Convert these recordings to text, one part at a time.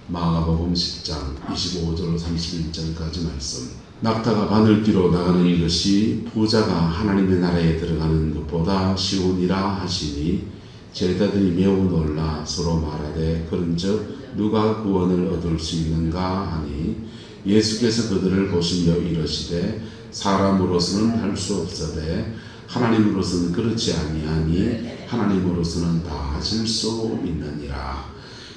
마가복음 10장 25절 31절까지 말씀. 낙타가 바늘기로 나가는 이것이 부자가 하나님의 나라에 들어가는 것보다 쉬우니라 하시니 제자들이 매우 놀라 서로 말하되 그런즉 누가 구원을 얻을 수 있는가 하니 예수께서 그들을 보시며 이르시되 사람으로서는 할 수 없으되 하나님으로서는 그렇지 아니하니 하나님으로서는 다 하실 수 있느니라.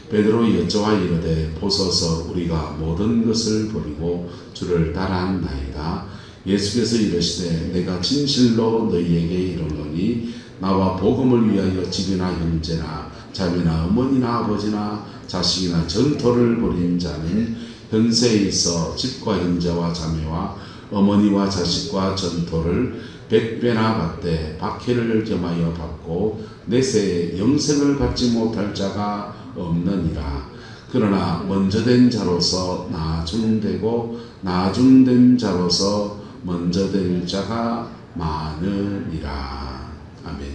베드로 여쭤와 이르되 보소서 우리가 모든 것을 버리고 주를 따랐나이다. 예수께서 이르시되 내가 진실로 너희에게 이르노니 나와 복음을 위하여 집이나 형제나 자매나 어머니나 아버지나 자식이나 전토를 벌인 자는 현세에 있어 집과 형제와 자매와 어머니와 자식과 전토를 100배나 받되 박해를 겸하여 받고 내세에 영생을 받지 못할 자가 없느니라. 그러나 먼저 된 자로서 나중되고 나중된 자로서 먼저 될 자가 많으니라. 아멘.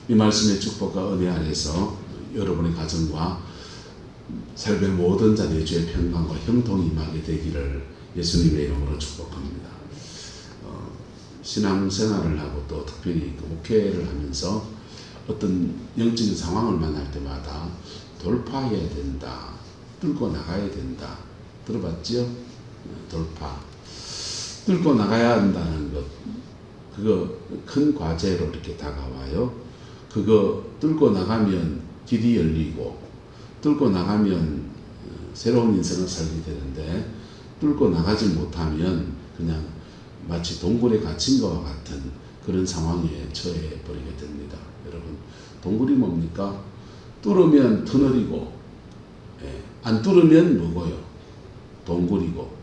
이 말씀의 축복과 은혜 안에서 여러분의 가정과 삶의 모든 자녀의 주의 평강과 형통이 임하게 되기를 예수님의 이름으로 축복합니다. 신앙생활을 하고 또 특별히 목회를 하면서 어떤 영적인 상황을 만날 때마다 돌파해야 된다, 뚫고 나가야 된다. 들어봤죠? 돌파. 뚫고 나가야 한다는 것, 그거 큰 과제로 이렇게 다가와요. 그거 뚫고 나가면 길이 열리고, 뚫고 나가면 새로운 인생을 살게 되는데, 뚫고 나가지 못하면 그냥 마치 동굴에 갇힌 것과 같은 그런 상황에 처해 버리게 됩니다. 여러분, 동굴이 뭡니까? 뚫으면 터널이고, 안 뚫으면 뭐고요? 동굴이고.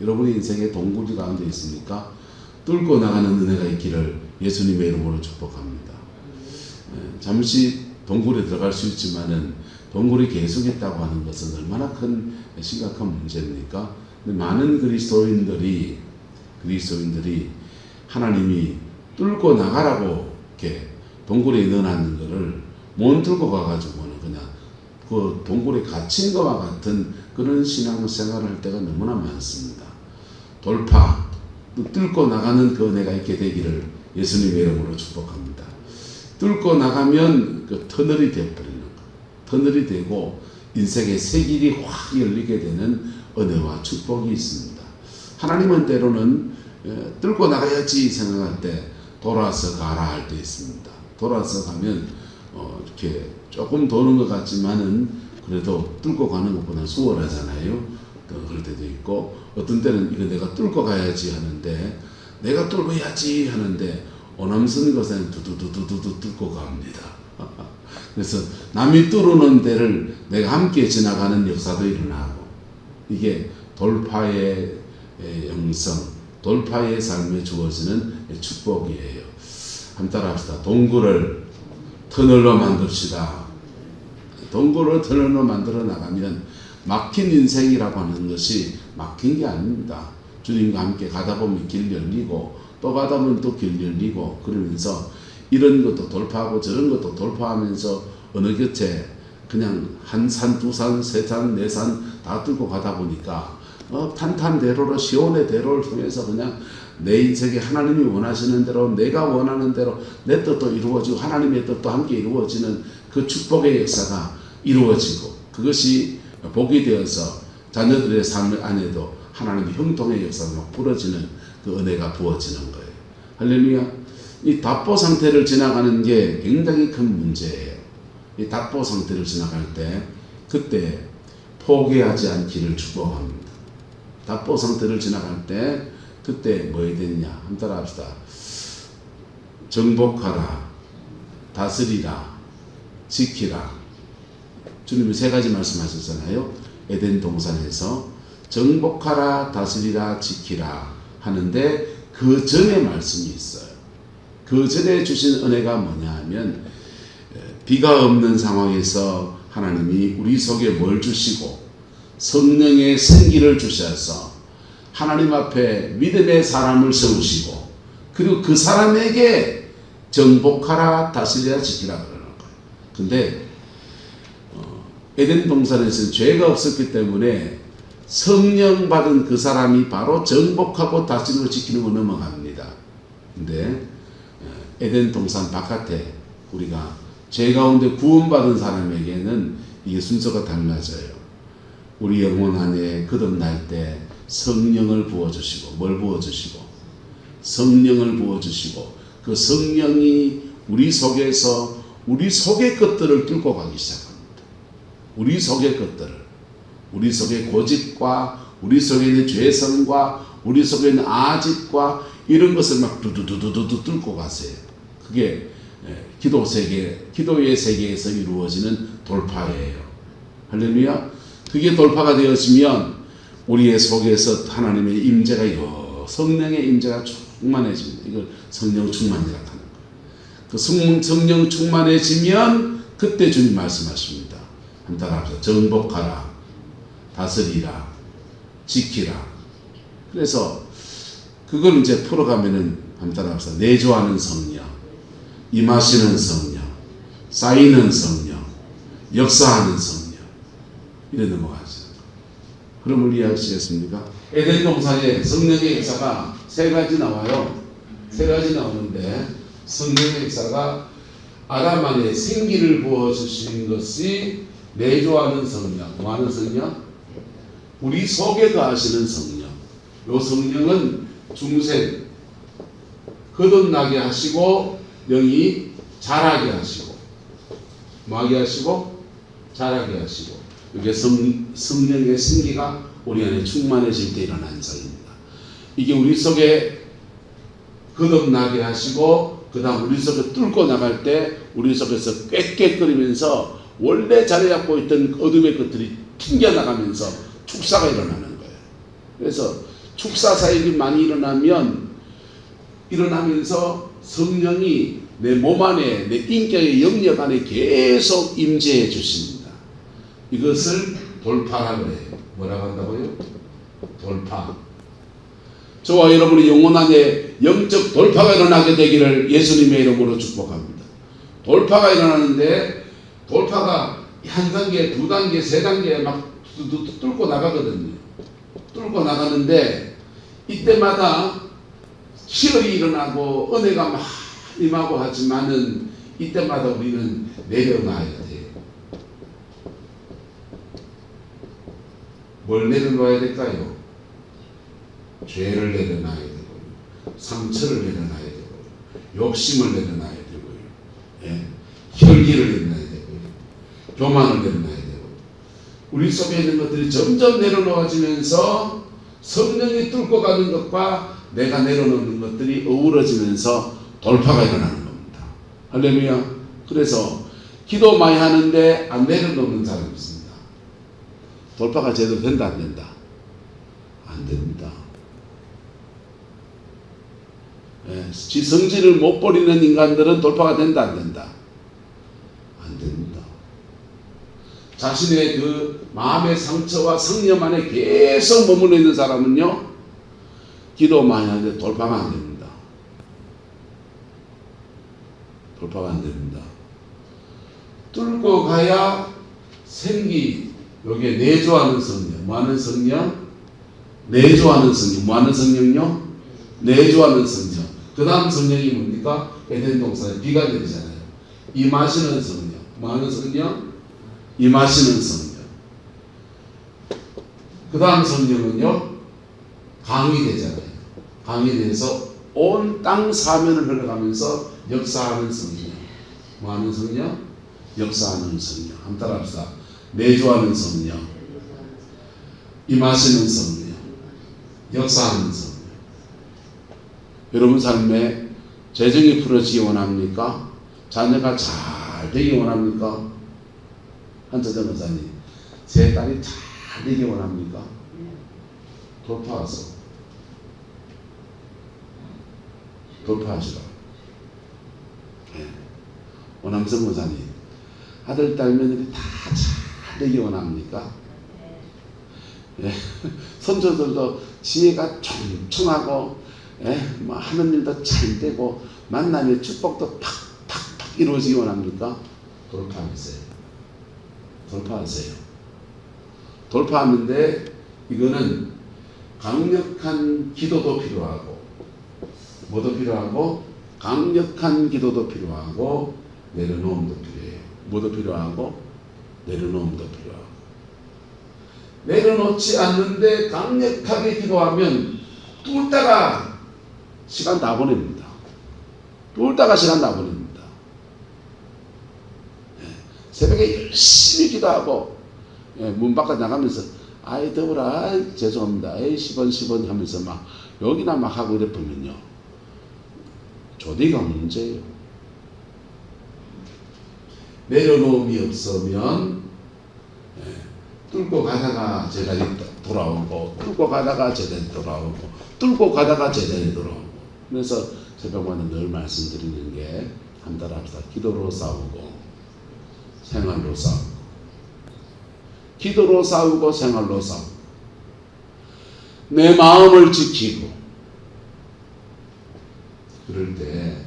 여러분의 인생에 동굴이 가운데 있습니까? 뚫고 나가는 은혜가 있기를 예수님의 이름으로 축복합니다. 잠시 동굴에 들어갈 수 있지만은 동굴이 계속 있다고 하는 것은 얼마나 큰 심각한 문제입니까? 근데 많은 그리스도인들이 하나님이 뚫고 나가라고 이렇게 동굴에 넣어놨는 것을 못 뚫고 가가지고는 그냥 그 동굴에 갇힌 것과 같은 그런 신앙생활을 할 때가 너무나 많습니다. 돌파, 뚫고 나가는 그 은혜가 있게 되기를 예수님의 이름으로 축복합니다. 뚫고 나가면 그 터널이 되어버리는 것, 터널이 되고 인생의 새 길이 확 열리게 되는 은혜와 축복이 있습니다. 하나님은 때로는 뚫고 나가야지 생각할 때 돌아서 가라 할 때 있습니다. 돌아서 가면 이렇게 조금 도는 것 같지만은 그래도 뚫고 가는 것보다 수월하잖아요. 그럴 때도 있고, 어떤 때는 이거 내가 뚫고 가야지 하는데, 내가 뚫어야지 하는데 오남선 것은 두두두두두 뚫고 갑니다. 그래서 남이 뚫는 데를 내가 함께 지나가는 역사도 일어나고, 이게 돌파의 영성, 돌파의 삶에 주어지는 축복이에요. 한번 따라합시다. 동굴을 터널로 만듭시다. 동굴을 터널로 만들어 나가면 막힌 인생이라고 하는 것이 막힌 게 아닙니다. 주님과 함께 가다 보면 길 열리고 또 가다 보면 또 길 열리고, 그러면서 이런 것도 돌파하고 저런 것도 돌파하면서 어느 곁에 그냥 한 산, 두 산, 세 산, 네 산 다 뚫고 가다 보니까 탄탄대로로 시온의 대로를 통해서 그냥 내 인생에 하나님이 원하시는 대로, 내가 원하는 대로 내 뜻도 이루어지고 하나님의 뜻도 함께 이루어지는 그 축복의 역사가 이루어지고, 그것이 복이 되어서 자녀들의 삶 안에도 하나님의 형통의 역사가 막 부러지는 그 은혜가 부어지는 거예요. 할렐루야. 이 답보 상태를 지나가는 게 굉장히 큰 문제예요. 이 답보 상태를 지나갈 때 그때 포기하지 않기를 축복합니다. 답보 상태를 지나갈 때 그때 뭐 해야 되느냐? 한번 따라 합시다. 정복하라, 다스리라, 지키라. 주님이 세 가지 말씀하셨잖아요. 에덴 동산에서 정복하라, 다스리라, 지키라 하는데 그 전에 말씀이 있어요. 그 전에 주신 은혜가 뭐냐 하면, 비가 없는 상황에서 하나님이 우리 속에 뭘 주시고 성령의 생기를 주셔서 하나님 앞에 믿음의 사람을 세우시고, 그리고 그 사람에게 정복하라, 다스리라, 지키라 그러는 거예요. 근데 에덴 동산에서는 죄가 없었기 때문에 성령 받은 그 사람이 바로 정복하고 다스리고 지키는 거 넘어갑니다. 근데 에덴 동산 바깥에 우리가 죄 가운데 구원받은 사람에게는 이게 순서가 달라져요. 우리 영혼 안에 거듭날 때 성령을 부어주시고, 뭘 부어주시고? 성령을 부어주시고, 그 성령이 우리 속에서 우리 속의 것들을 뚫고 가기 시작합니다. 우리 속의 것들을, 우리 속의 고집과 우리 속에 있는 죄성과 우리 속에 있는 아집과 이런 것을 막 두두두두두 뚫고 가세요. 그게 기도의 세계에서 이루어지는 돌파예요. 할렐루야. 그게 돌파가 되어지면 우리의 속에서 하나님의 임재가 성령의 임재가 충만해집니다. 이걸 성령 충만이라고 하는 거예요. 그 성령 충만해지면 그때 주님 말씀하십니다. 한번 따라합시다. 정복하라, 다스리라, 지키라. 그래서 그걸 이제 풀어가면은 한번 따라합시다. 내조하는 성령, 임하시는 성령, 쌓이는 성령, 역사하는 성령. 이래 넘어가죠. 그럼 우리 이해하시겠습니까? 에덴 동산에 성령의 역사가 세 가지 나와요. 세 가지 나오는데 성령의 역사가 아담 안에 생기를 부어주신 것이 내조하는 성령. 뭐하는 성령? 우리 속에 거하시는 성령. 요 성령은 중생, 거듭나게 하시고 영이 자라게 하시고 뭐하게 하시고 자라게 하시고 이게 성령의 생기가 우리 안에 충만해질 때 일어나는 사입니다. 이게 우리 속에 거듭나게 하시고 그 다음 우리 속에 뚫고 나갈 때 우리 속에서 꽥꽥거리면서 원래 자리 잡고 있던 어둠의 것들이 튕겨나가면서 축사가 일어나는 거예요. 그래서 축사 사역이 많이 일어나면서 성령이 내 몸 안에 내 인격의 영역 안에 계속 임재해 주십니다. 이것을 돌파라고 해요. 뭐라고 한다고요? 돌파. 저와 여러분의 영혼 안에 영적 돌파가 일어나게 되기를 예수님의 이름으로 축복합니다. 돌파가 일어나는데 돌파가 한 단계, 두 단계, 세 단계 막 뚫고 나가거든요. 뚫고 나가는데 이때마다 희열이 일어나고 은혜가 막 임하고 하지만은 이때마다 우리는 내려놔야 돼요. 뭘 내려놔야 될까요? 죄를 내려놔야 되고요. 상처를 내려놔야 되고요. 욕심을 내려놔야 되고요. 예? 혈기를 내려놔야 되고요. 교만을 내려놔야 되고 우리 속에 있는 것들이 점점 내려놓아지면서 성령이 뚫고 가는 것과 내가 내려놓는 것들이 어우러지면서 돌파가 일어나는 겁니다. 할렐루야. 그래서 기도 많이 하는데 안 내려놓는 사람이 있습니다. 돌파가 제대로 된다 안 된다? 안 됩니다. 예, 지 성질을 못 버리는 인간들은 돌파가 된다 안 된다? 안 됩니다. 자신의 그 마음의 상처와 성념 안에 계속 머물러 있는 사람은요 기도 많이 하는데 돌파가 안 됩니다. 돌파가 안 됩니다. 뚫고 가야 생기, 여기에 내조하는 성령. 뭐하는 성령? 내조하는 성령. 뭐하는 성령요? 내조하는 성령. 그 다음 성령이 뭡니까? 에덴 동산에 비가 내리잖아요. 임하시는 성령. 뭐하는 성령? 임하시는 성령. 그 다음 성령은요? 강이 되잖아요. 강이 돼서 온 땅 사면을 흘러가면서 역사하는 성령. 뭐하는 성령? 역사하는 성령. 한번 따라합시다. 내조하는 성령, 임하시는 성령, 역사하는 성령. 여러분 삶에 재정이 풀어지기 원합니까? 자녀가 잘 되기 원합니까? 한자전 의사님, 제 딸이 잘 되기 원합니까? 돌파하소. 돌파하시라. 네. 원암성 의사님, 아들, 딸, 며느리 다 잘 되기 원합니까? 예. 손주들도 지혜가 총총하고, 예. 뭐 하는 일도 잘 되고, 만남의 축복도 팍팍팍 이루어지기 원합니까? 돌파하세요. 돌파하세요. 돌파하는데 이거는 강력한 기도도 필요하고 뭐도 필요하고 강력한 기도도 필요하고 내려놓음도 필요해요. 뭐도 필요하고 내려놓음도 필요하고 내려놓지 않는데 강력하게 기도하면 뚫다가 시간 다 보냅니다. 뚫다가 시간 다 보냅니다. 새벽에 열심히 기도하고 문 밖에 나가면서 아이 더불어 죄송합니다. 아이 10원 하면서 막 여기나 막 하고 이래 보면요. 조디가 문제예요. 내려놓음이 없으면 뚫고 가다가 제자리 돌아오고 뚫고 가다가 제자리 돌아오고 뚫고 가다가 제자리 돌아오고 그래서 새벽마다 늘 말씀드리는 게 한 달 앞서 기도로 싸우고 생활로 싸우고 기도로 싸우고 생활로 싸우고 내 마음을 지키고 그럴 때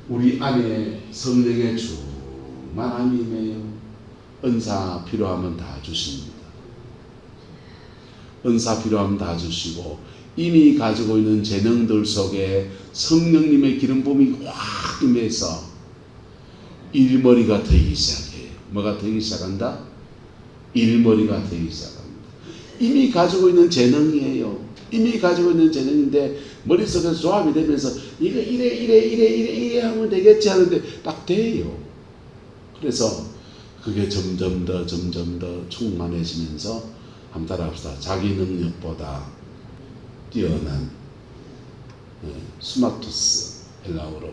우리 안에 성령의 충만함이 임해요. 은사 필요하면 다 주십니다. 은사 필요하면 다 주시고 이미 가지고 있는 재능들 속에 성령님의 기름 부음이 확 임해서 일머리가 되기 시작해요. 뭐가 되기 시작한다? 일머리가 되기 시작합니다. 이미 가지고 있는 재능이에요. 이미 가지고 있는 재능인데 머릿속에서 조합이 되면서 이거 이래 하면 되겠지 하는데 딱 돼요. 그래서 그게 점점 더 충만해지면서 한번 따라합시다. 자기 능력보다 뛰어난 스마투스 헬라어로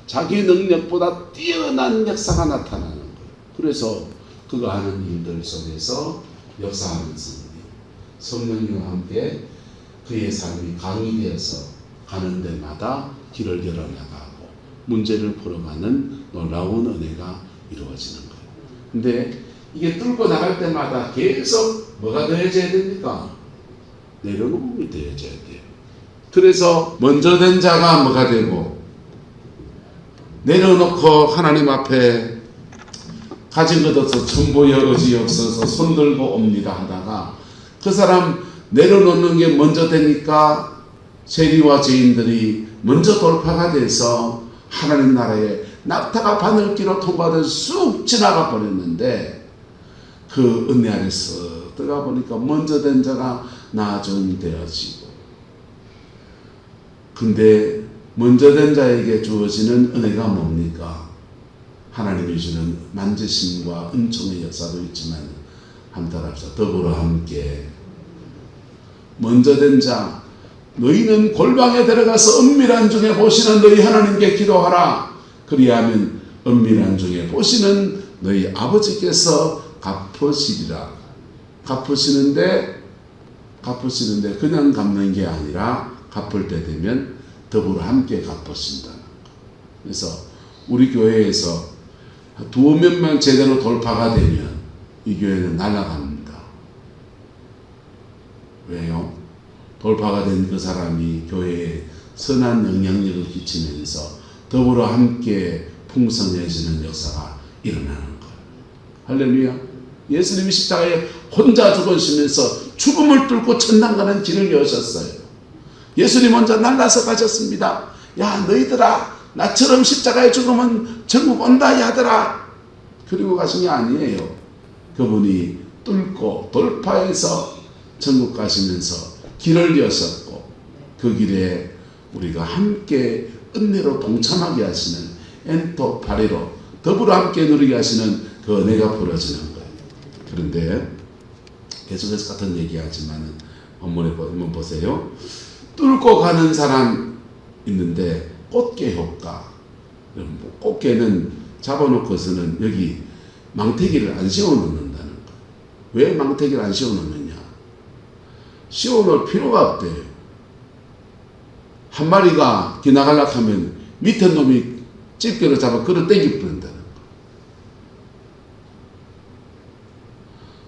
자기 능력보다 뛰어난 역사가 나타나는 거예요. 그래서 그거 하는 일들 속에서 역사하는 성령님과 함께 그의 삶이 강의되어서 가는 데마다 길을 열어나가고 문제를 풀어가는 놀라운 은혜가 이루어지는 거예요. 근데 이게 뚫고 나갈 때마다 계속 뭐가 더해져야 됩니까? 내려놓음이 더해져야 돼요. 그래서 먼저 된 자가 뭐가 되고 내려놓고 하나님 앞에 가진 것 없어 천보여 의지 없어서 손들고 옵니다 하다가 그 사람 내려놓는 게 먼저 되니까 세리와 죄인들이 먼저 돌파가 돼서 하나님 나라에 낙타가 바늘기로 통과돼서 쑥 지나가 버렸는데 그 은혜 안에서 들어가 보니까 먼저 된 자가 나중되어지고 근데 먼저 된 자에게 주어지는 은혜가 뭡니까? 하나님이 주는 만지심과 은총의 역사도 있지만 한번 따라합시다. 더불어 함께 먼저 된 자 너희는 골방에 들어가서 은밀한 중에 보시는 너희 하나님께 기도하라. 그리하면 은밀한 중에 보시는 너희 아버지께서 갚으시리라. 갚으시는데 그냥 갚는 게 아니라 갚을 때 되면 더불어 함께 갚으신다는 거. 그래서 우리 교회에서 두어 몇만 제대로 돌파가 되면 이 교회는 날아갑니다. 왜요? 돌파가 된 그 사람이 교회에 선한 영향력을 끼치면서 더불어 함께 풍성해지는 역사가 일어나는 거예요. 할렐루야. 예수님이 십자가에 혼자 죽으시면서 죽음을 뚫고 천당 가는 길을 여셨어요. 예수님 혼자 날라서 가셨습니다. 야 너희들아 나처럼 십자가에 죽으면 천국 온다 야들아. 그리고 가신 게 아니에요. 그분이 뚫고 돌파해서 천국 가시면서 길을 여셨고 그 길에 우리가 함께 은혜로 동참하게 하시는 엔토 파리로 더불어 함께 누리게 하시는 그 은혜가 벌어지는 거예요. 그런데 계속해서 같은 얘기하지만 한번 보세요. 뚫고 가는 사람 있는데 꽃게 효과. 꽃게는 잡아놓고서는 여기 망태기를 안 씌워놓는다는 거예요. 왜 망태기를 안 씌워놓느냐? 씌워놓을 필요가 없대요. 한 마리가 기나가려고 하면 밑에 놈이 집게로 잡아 끌어 당겨 버린다는 거예요.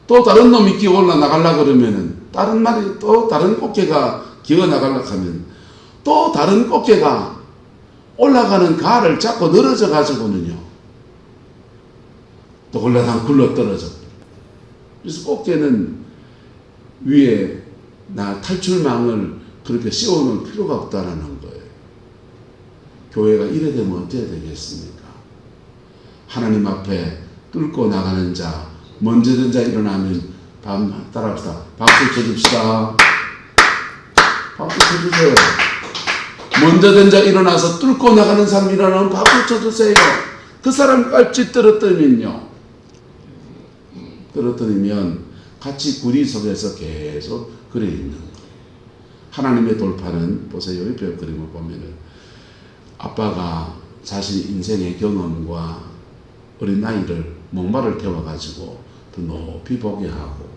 또 다른 놈이 기어 올라나가려고 그러면은 다른 마리 또 다른 꽃게가 기어 나가려고 하면 또 다른 꽃게가 올라가는 가를 잡고 늘어져 가지고는요 또 골라당 굴러 떨어져. 그래서 꽃게는 위에 탈출망을 그렇게 씌워놓을 필요가 없다라는 거예요. 교회가 이래 되면 어떻게 되겠습니까? 하나님 앞에 뚫고 나가는 자, 먼저 된 자 일어나면 따라합시다. 박수 쳐줍시다. 박수 쳐주세요. 먼저 된 자 일어나서 뚫고 나가는 사람 일어나면 박수 쳐주세요. 그 사람 깔지 떨어뜨리면요. 떨어뜨리면 같이 구리 속에서 계속 그래 있는 거예요. 하나님의 돌파는 보세요. 옆에 그림을 보면은 아빠가 자신 인생의 경험과 어린 나이를 목마를 태워가지고 더 높이 보게 하고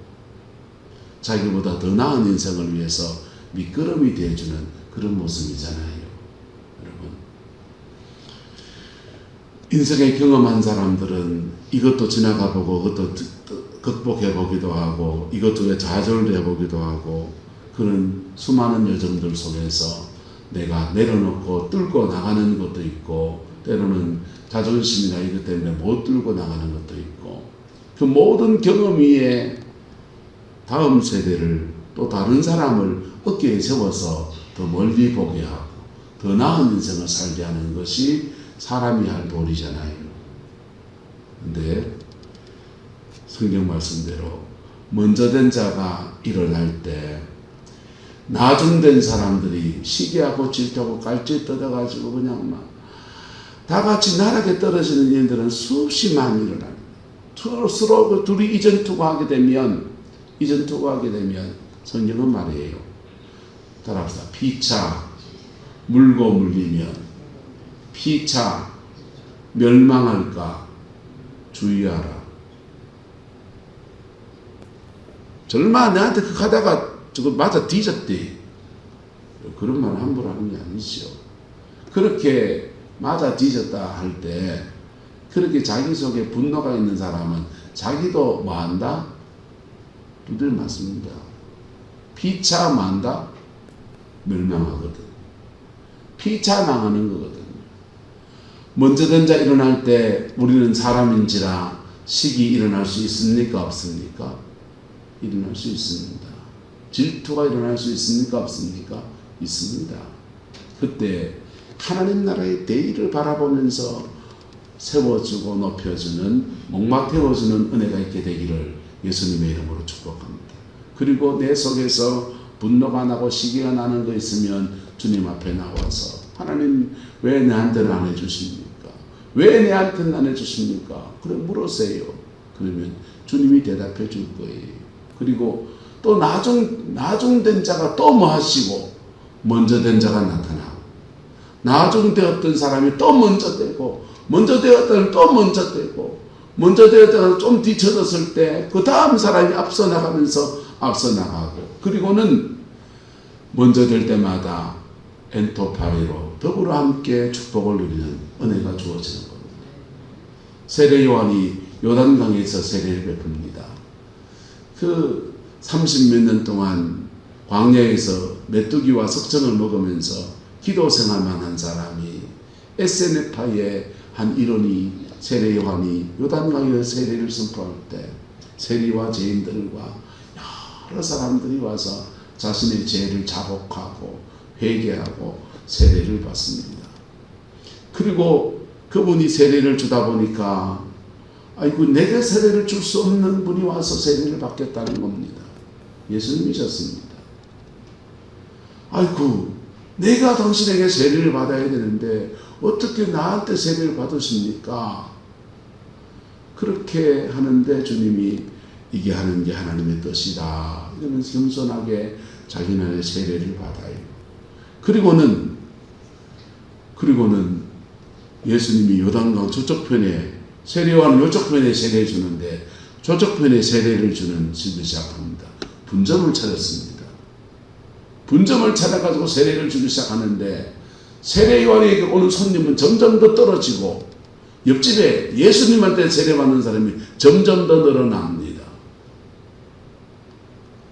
자기보다 더 나은 인생을 위해서 미끄럼이 되어주는 그런 모습이잖아요. 여러분, 인생의 경험한 사람들은 이것도 지나가보고 그것도 극복해보기도 하고 이것저것 좌절도 해보기도 하고 그런 수많은 여정들 속에서 내가 내려놓고 뚫고 나가는 것도 있고 때로는 자존심이나 이것 때문에 못 뚫고 나가는 것도 있고 그 모든 경험 위에 다음 세대를 또 다른 사람을 어깨에 세워서 더 멀리 보게 하고 더 나은 인생을 살게 하는 것이 사람이 할 도리잖아요. 근데 성경 말씀대로 먼저 된 자가 일어날 때 나중된 사람들이 시기하고 질투하고 깔지 뜯어가지고 그냥 막 다 같이 나락에 떨어지는 일들은 수십만 일어납니다. 서로 그 둘이 이전투구 하게 되면 성경은 말이에요. 따라합시다. 피차 물고 물리면 피차 멸망할까 주의하라. 절마 내한테 그 가다가 저거 맞아 뒤졌대. 그런 말 함부로 하는 게 아니죠. 그렇게 맞아 뒤졌다 할 때 그렇게 자기 속에 분노가 있는 사람은 자기도 뭐 한다? 두들 맞습니다. 피차 만다? 멸망하거든. 피차 망하는 거거든요. 먼저 된 자 일어날 때 우리는 사람인지라 시기 일어날 수 있습니까? 없습니까? 일어날 수 있습니다. 질투가 일어날 수 있습니까? 없습니까? 있습니다. 그때 하나님 나라의 대의를 바라보면서 세워주고 높여주는 목마 태워주는 은혜가 있게 되기를 예수님의 이름으로 축복합니다. 그리고 내 속에서 분노가 나고 시기가 나는 거 있으면 주님 앞에 나와서 하나님 왜 내한테는 안 해주십니까? 왜 내한테는 안 해주십니까? 그래 물으세요. 그러면 주님이 대답해 줄 거예요. 그리고 또 나중된 자가 또 뭐 하시고 먼저 된 자가 나타나고 나중되었던 사람이 또 먼저 되고 먼저 되었던 또 먼저 되고 먼저 되었다가 좀 뒤쳐졌을 때 그 다음 사람이 앞서 나가면서 앞서 나가고 그리고는 먼저 될 때마다 엔토파리로 더불어 함께 축복을 누리는 은혜가 주어지는 겁니다. 세례 요한이 요단강에서 세례를 베풉니다. 그 30몇 년 동안 광야에서 메뚜기와 석청을 먹으면서 기도 생활만 한 사람이 에세네파의 한 일원이 세례 요한이 요단강에서 세례를 선포할 때 세리와 죄인들과 여러 사람들이 와서 자신의 죄를 자복하고 회개하고 세례를 받습니다. 그리고 그분이 세례를 주다 보니까 아이고 내게 세례를 줄 수 없는 분이 와서 세례를 받겠다는 겁니다. 예수님이셨습니다. 아이고 내가 당신에게 세례를 받아야 되는데 어떻게 나한테 세례를 받으십니까? 그렇게 하는데 주님이 이게 하는 게 하나님의 뜻이다 이러면서 겸손하게 자기네 세례를 받아요. 그리고는 예수님이 요단강 저쪽편에 세례요한은 요쪽편에 세례 주는데 저쪽편에 세례를 주는 집을 시작합니다. 분점을 차렸습니다. 분점을 찾아가지고 세례를 주기 시작하는데 세례요한에게 오는 손님은 점점 더 떨어지고 옆집에 예수님한테 세례받는 사람이 점점 더 늘어납니다.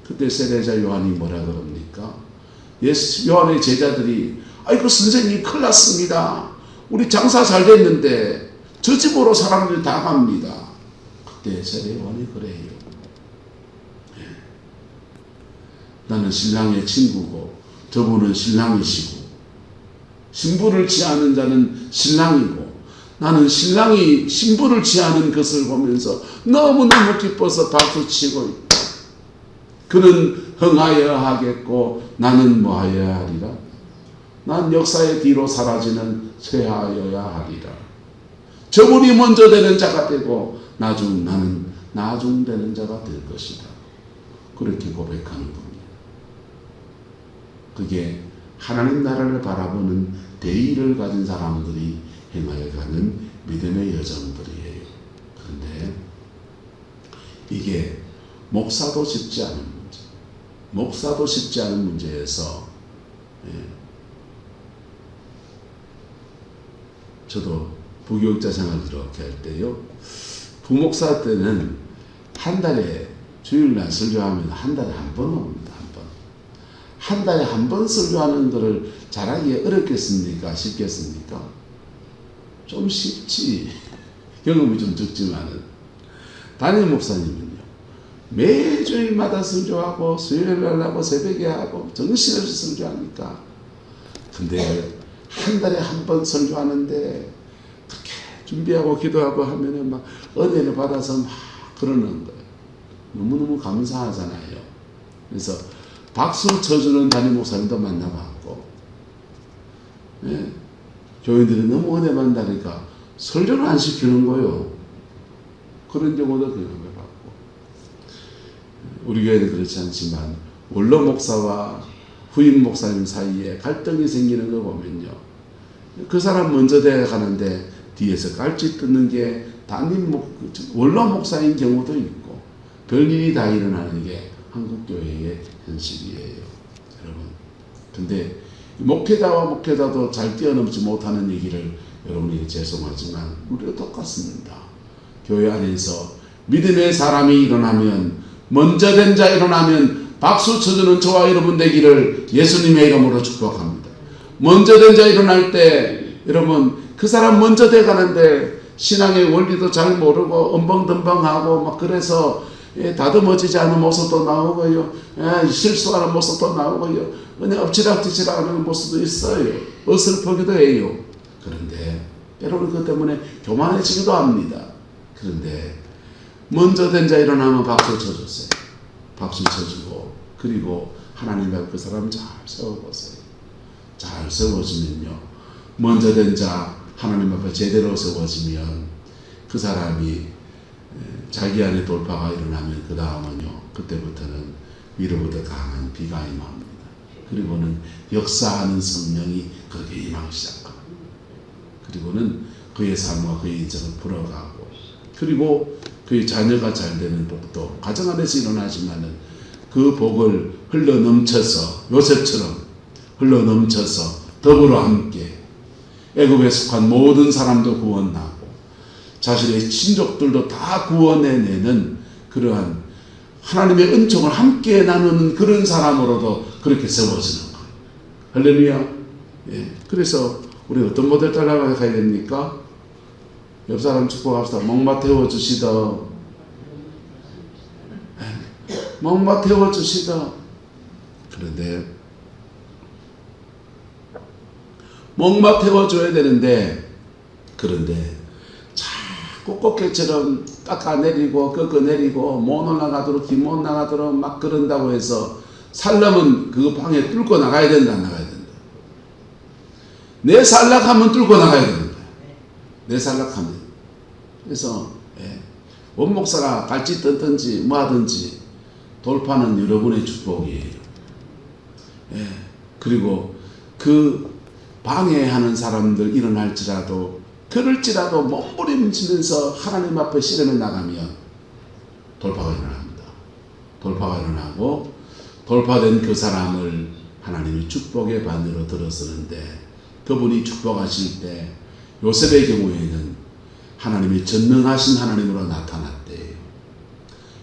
그때 세례자 요한이 뭐라 그럽니까? 요한의 제자들이 아이고 선생님 큰일 났습니다. 우리 장사 잘 됐는데 저 집으로 사람들이 다 갑니다. 그때 세례요한이 그래요. 예. 나는 신랑의 친구고 저분은 신랑이시고 신부를 취하는 자는 신랑이고 나는 신랑이 신부를 취하는 것을 보면서 너무너무 기뻐서 박수치고 있다. 그는 흥하여 하겠고 나는 뭐하여야 하리라? 난 역사의 뒤로 사라지는 쇠하여야 하리라. 저분이 먼저 되는 자가 되고 나는 나중되는 자가 될 것이다. 그렇게 고백하는 겁니다. 그게 하나님 나라를 바라보는 대의를 가진 사람들이 행하여 가는 믿음의 여정들이에요. 그런데 이게 목사도 쉽지 않은 문제, 목사도 쉽지 않은 문제에서 저도 부교육자 생활 이렇게 할 때요, 부목사 때는 한 달에 주일날 설교하면 한 달에 한 번 옵니다. 한 달에 한 번 설교하는 것을 잘하기 어렵겠습니까? 쉽겠습니까? 좀 쉽지. 경험이 좀 적지만은. 담임 목사님은요, 매주일마다 설교하고 수요일날 하고 새벽에 하고 정신없이 설교하니까. 근데 한 달에 한 번 설교하는데 그렇게 준비하고 기도하고 하면은 막 은혜를 받아서 막 그러는 거예요. 너무너무 감사하잖아요. 그래서 박수 쳐주는 담임 목사님도 만나봤고, 예? 교인들이 너무 은혜 받는다니까 설교를 안 시키는 거예요. 그런 경우도 경험해 봤고, 우리 교회는 그렇지 않지만 원로 목사와 후임 목사님 사이에 갈등이 생기는 거 보면요, 그 사람 먼저 대가는데 뒤에서 깔짓 뜯는 게 원로 목사인 경우도 있고, 별일이 다 일어나는 게 한국 교회의 현실이에요, 여러분. 근데 목회자와 목회자도 잘 뛰어넘지 못하는 얘기를 여러분이 죄송하지만 우리도 똑같습니다. 교회 안에서 믿음의 사람이 일어나면, 먼저 된 자 일어나면 박수 쳐주는 저와 여러분 되기를 예수님의 이름으로 축복합니다. 먼저 된 자 일어날 때 여러분, 그 사람 먼저 돼 가는데 신앙의 원리도 잘 모르고 엄벙덤벙하고 막 그래서 다듬어지지 않은 모습도 나오고요, 실수하는 모습도 나오고요, 그냥 엎치락뒤치락하는 모습도 있어요. 어설프기도 해요. 그런데 여러분, 그것 때문에 교만해지기도 합니다. 그런데 먼저 된 자 일어나면 박수 쳐주세요. 박수 쳐주고, 그리고 하나님 앞에 그 사람 잘 세워보세요. 잘 세워지면요, 먼저 된 자 하나님 앞에 제대로 세워지면 그 사람이 자기 안에 돌파가 일어나면 그 다음은요, 그때부터는 위로부터 강한 비가 임합니다. 그리고는 역사하는 성령이 그렇게 임하기 시작합니다. 그리고는 그의 삶과 그의 인생을 풀어가고, 그리고 그의 자녀가 잘 되는 복도 가정 안에서 일어나지만은 그 복을 흘러넘쳐서, 요셉처럼 흘러넘쳐서 더불어 함께 애굽에 속한 모든 사람도 구원하고 자신의 친족들도 다 구원해내는 그러한 하나님의 은총을 함께 나누는 그런 사람으로도 그렇게 세워지는 거예요. 할렐루야. 예. 그래서 우리 어떤 모델 따라가야 됩니까? 옆 사람 축복합시다. 목마 태워주시다. 목마 태워주시다. 그런데 목마 태워줘야 되는데, 그런데 자꾸 꽃게처럼 깎아내리고 꺾어내리고 못 올라가도록 기 못 나가도록 막 그런다고 해서 살려면 그 방에 뚫고 나가야 된다, 안 나가야 된다. 내 살락하면 뚫고 나가야 된다. 내 살락하면. 그래서 원목사가 갈치 뜯든지 뭐 하든지 돌파는 여러분의 축복이에요. 그리고 그 방해하는 사람들 일어날지라도, 그럴지라도 몸부림치면서 하나님 앞에 실현해 나가면 돌파가 일어납니다. 돌파가 일어나고, 돌파된 그 사람을 하나님이 축복의 반으로 들어서는데, 그분이 축복하실 때 요셉의 경우에는 하나님이 전능하신 하나님으로 나타났대요.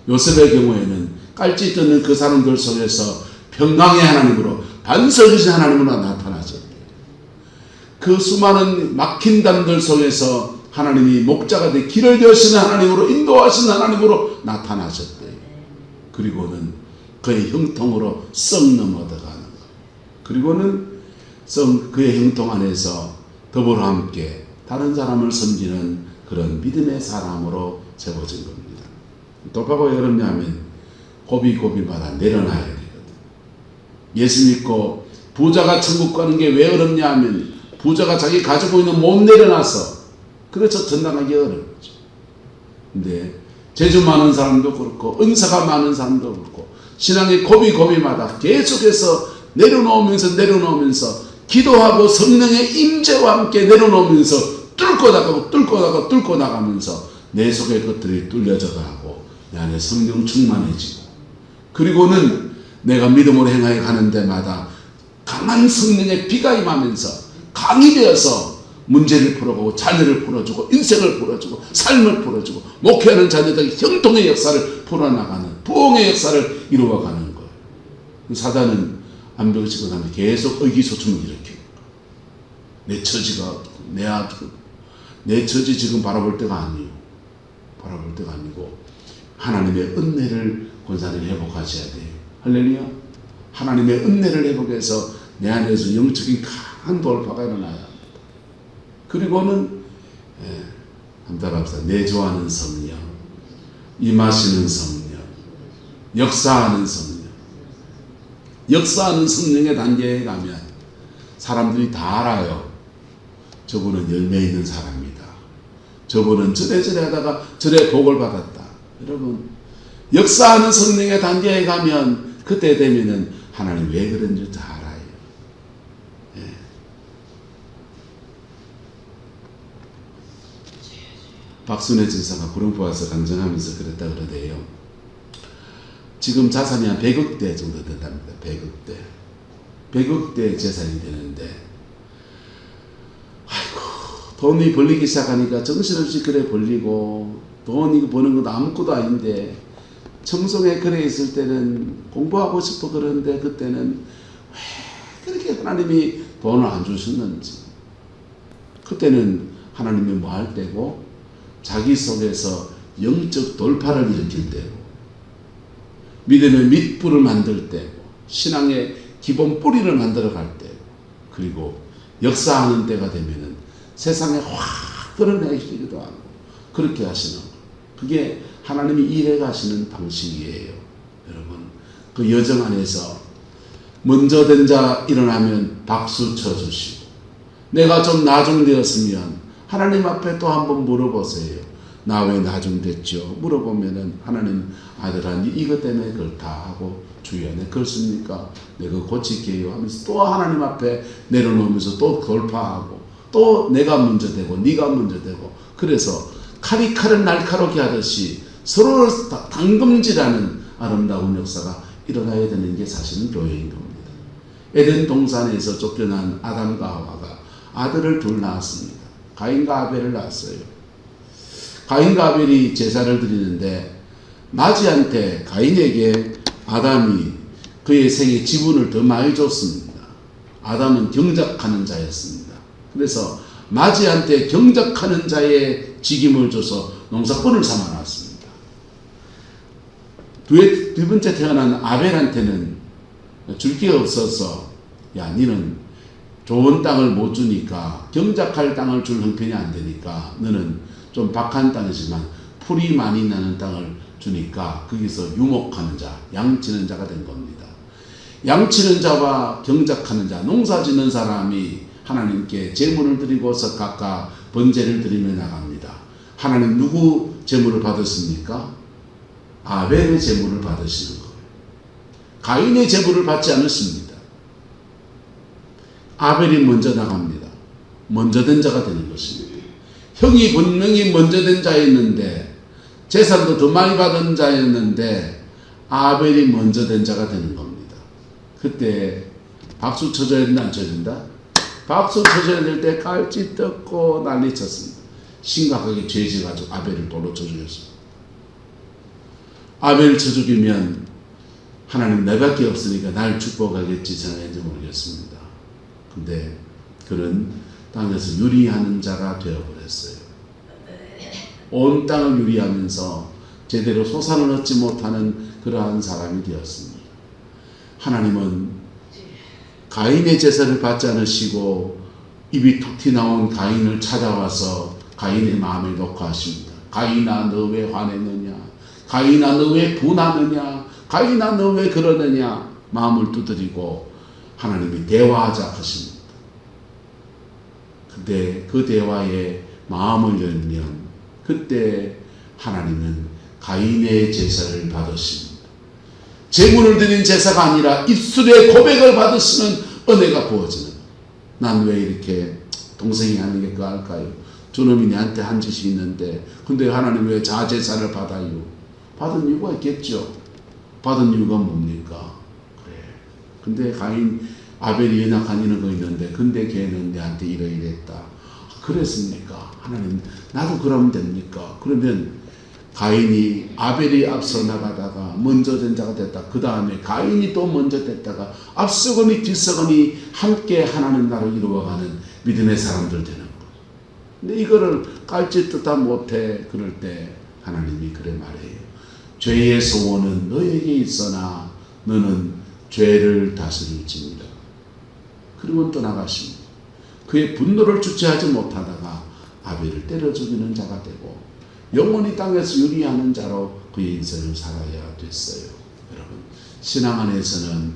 요셉의 경우에는 깔짓 뜯는 그 사람들 속에서 평강의 하나님으로, 반석이신 하나님으로 나타나셨대요. 그 수많은 막힌 담들 속에서 하나님이 목자가 돼 길을 여시는 하나님으로 인도하시는 하나님으로 나타나셨대요. 그리고는 그의 형통으로 썩 넘어가는 거예요. 그리고는 그의 형통 안에서 더불어 함께 다른 사람을 섬기는 그런 믿음의 사람으로 세워진 겁니다. 돌파가 왜 그러냐면 고비고비마다 내려놔야 되거든. 예수 믿고 부자가 천국 가는 게 왜 어렵냐 하면 부자가 자기 가지고 있는 못 내려놔서 그래서 전당하기 어렵죠. 근데 재주 많은 사람도 그렇고 은사가 많은 사람도 그렇고 신앙의 고비고비마다 계속해서 내려놓으면서 기도하고 성령의 임재와 함께 내려놓으면서 뚫고 나가면서 내 속의 것들이 뚫려져 가고 내 안에 성령 충만해지고 그리고는 내가 믿음으로 행하여 가는 데마다 강한 성령의 비가 임하면서 강이 되어서 문제를 풀어가고 자녀를 풀어주고 인생을 풀어주고 삶을 풀어주고 목회하는 자녀들에게 형통의 역사를 풀어나가는 부흥의 역사를 이루어가는 거예요. 사단은 안 벽치고 나면 계속 의기소침을 일으키고 내 처지가 내 아들 내 처지 지금 바라볼 때가 아니에요. 바라볼 때가 아니고 하나님의 은혜를 권사님 회복하셔야 돼요. 할렐루야. 하나님의 은혜를 회복해서 내 안에서 영적인 강한 돌파가 일어나야 합니다. 그리고는 한달합시다. 내조하는 성령, 임하시는 성령, 역사하는 성령. 역사하는 성령의 단계에 가면 사람들이 다 알아요. 저분은 열매 있는 사람이다. 저분은 저래 하다가 저래 복을 받았다. 여러분 역사하는 성령의 단계에 가면 그때 되면은 하나님 왜 그런지 다 알아요. 예. 박순애 전사가 구름포 와서 강정하면서 그랬다 그러대요. 지금 자산이 한 100억대 정도 된답니다. 100억대 재산이 되는데 아이고 돈이 벌리기 시작하니까 정신없이 그래 벌리고 돈이 버는 것도 아무것도 아닌데 청송에 그래 있을 때는 공부하고 싶어 그러는데 그때는 왜 그렇게 하나님이 돈을 안 주셨는지 그때는 하나님이 뭐 할 때고 자기 속에서 영적 돌파를 일으킬 때고 믿음의 밑불을 만들 때고 신앙의 기본 뿌리를 만들어 갈 때고 그리고 역사하는 때가 되면은 세상에 확 드러내시기도 하고 그렇게 하시는 거. 그게 하나님이 일해 가시는 방식이에요. 여러분 그 여정 안에서 먼저 된 자 일어나면 박수 쳐주시고 내가 좀 나중되었으면 하나님 앞에 또 한번 물어보세요. 나 왜 나중됐죠? 물어보면은 하나님 아들아 이것 때문에 그렇다 하고 주여 내 그렇습니까? 내가 고칠게요 하면서 또 하나님 앞에 내려놓으면서 또 돌파하고 또 내가 먼저 되고 네가 먼저 되고 그래서 칼이 칼을 날카롭게 하듯이 서로 당금질하는 아름다운 역사가 일어나야 되는 게 사실은 교회인 겁니다. 에덴 동산에서 쫓겨난 아담과 하와가 아들을 둘 낳았습니다. 가인과 아벨을 낳았어요. 가인과 아벨이 제사를 드리는데 마지한테 가인에게 아담이 그의 생에 지분을 더 많이 줬습니다. 아담은 경작하는 자였습니다. 그래서 마지한테 경작하는 자의 직임을 줘서 농사꾼을 삼아놨습니다. 두 번째 태어난 아벨한테는 줄 게 없어서 야 니는 좋은 땅을 못 주니까 경작할 땅을 줄 형편이 안 되니까 너는 좀 박한 땅이지만 풀이 많이 나는 땅을 주니까 거기서 유목하는 자, 양치는 자가 된 겁니다. 양치는 자와 경작하는 자, 농사 짓는 사람이 하나님께 제물을 드리고서 각각 번제를 드리며 나갑니다. 하나님 누구 제물을 받았습니까? 아벨의 제물을 받으시는 거예요. 가인의 제물을 받지 않았습니다. 아벨이 먼저 나갑니다. 먼저 된 자가 되는 것입니다. 형이 분명히 먼저 된 자였는데 재산도 더 많이 받은 자였는데 아벨이 먼저 된 자가 되는 겁니다. 그때 박수 쳐줘야 된다 안 쳐준다? 박수 쳐줘야 될 때 깔찌 떴고 난리 쳤습니다. 심각하게 죄지가지고 아벨을 돌로 쳐 죽였습니다. 아벨을 쳐 죽이면 하나님 내밖에 없으니까 날 축복하겠지 생각했는지 모르겠습니다. 근데 그는 땅에서 유리하는 자가 되어버렸어요. 온 땅을 유리하면서 제대로 소산을 얻지 못하는 그러한 사람이 되었습니다. 하나님은 가인의 제사를 받지 않으시고 입이 툭 튀나온 가인을 찾아와서 가인의 마음을 녹화하십니다. 가인아, 너 왜 화내느냐? 가인아, 너 왜 분하느냐? 가인아, 너 왜 그러느냐? 마음을 두드리고 하나님이 대화하자 하십니다. 근데 그 대화에 마음을 열면 그때 하나님은 가인의 제사를 받으십니다. 제물을 드린 제사가 아니라 입술의 고백을 받으시는 은혜가 부어지는, 난 왜 이렇게 동생이 하는 게 그럴까요? 저놈이 내한테 한 짓이 있는데 근데 하나님 왜 자제사를 받아요? 받은 이유가 있겠죠. 받은 이유가 뭡니까? 그래. 근데 가인, 아벨이 연약한 이런 거 있는데 근데 걔는 내한테 이러이랬다. 그랬습니까? 하나님, 나도 그러면 됩니까? 그러면 가인이 아벨이 앞서 나가다가 먼저 된 자가 됐다. 그 다음에 가인이 또 먼저 됐다가 앞서거니 뒤서거니 함께 하나님 나라를 이루어가는 믿음의 사람들 되는 거. 근데 이거를 깔짓 뜻다 못해. 그럴 때 하나님이 그래 말해요. 죄의 소원은 너에게 있으나 너는 죄를 다스릴지니라. 그리고 떠나가십니다. 그의 분노를 주체하지 못하다가 아벨을 때려 죽이는 자가 되고 영원히 땅에서 유리하는 자로 그의 인생을 살아야 됐어요. 여러분, 신앙 안에서는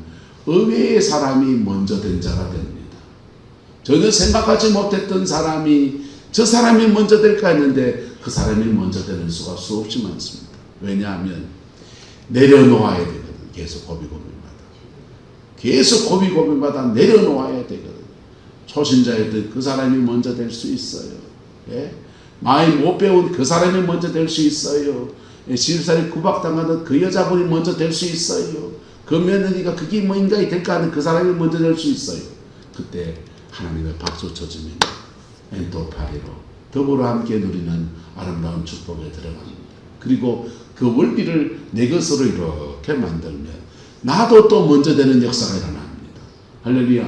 의외의 사람이 먼저 된 자가 됩니다. 전혀 생각하지 못했던 사람이 저 사람이 먼저 될까 했는데 그 사람이 먼저 되는 수가 수없이 많습니다. 왜냐하면 내려놓아야 되거든. 계속 고비고비마다. 계속 고비고비마다 내려놓아야 되거든. 초신자애들 그 사람이 먼저 될 수 있어요. 예? 많이 못 배운 그 사람이 먼저 될 수 있어요. 시집살이 구박당하던 그 여자분이 먼저 될 수 있어요. 그 며느리가 그게 뭐 인간이 될까 하는 그 사람이 먼저 될 수 있어요. 그때 하나님의 박수 쳐주면 엔토파리로 더불어 함께 누리는 아름다운 축복에 들어갑니다. 그리고 그 원리를 내 것으로 이렇게 만들면 나도 또 먼저 되는 역사가 일어납니다. 할렐루야.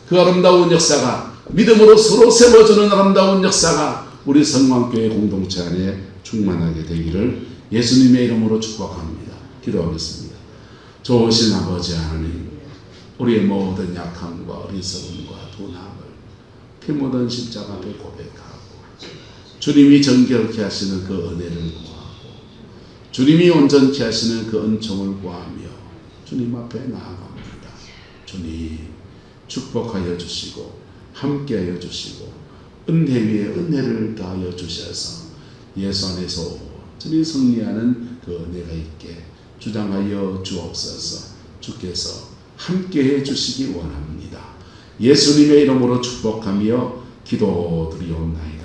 그 아름다운 역사가 믿음으로 서로 세워주는 아름다운 역사가 우리 성광교회 공동체 안에 충만하게 되기를 예수님의 이름으로 축복합니다. 기도하겠습니다. 좋으신 아버지 하나님, 우리의 모든 약함과 어리석음과 분함을 피 묻은 십자가 앞에 고백하고 주님이 정결케 하시는 그 은혜를 구하고 주님이 온전케 하시는 그 은총을 구하며 주님 앞에 나아갑니다. 주님 축복하여 주시고 함께하여 주시고 은혜 위에 은혜를 더하여 주셔서 예수 안에서 온전히 승리하는 그 은혜가 있게 주장하여 주옵소서. 주께서 함께해 주시기 원합니다. 예수님의 이름으로 축복하며 기도드리옵나이다.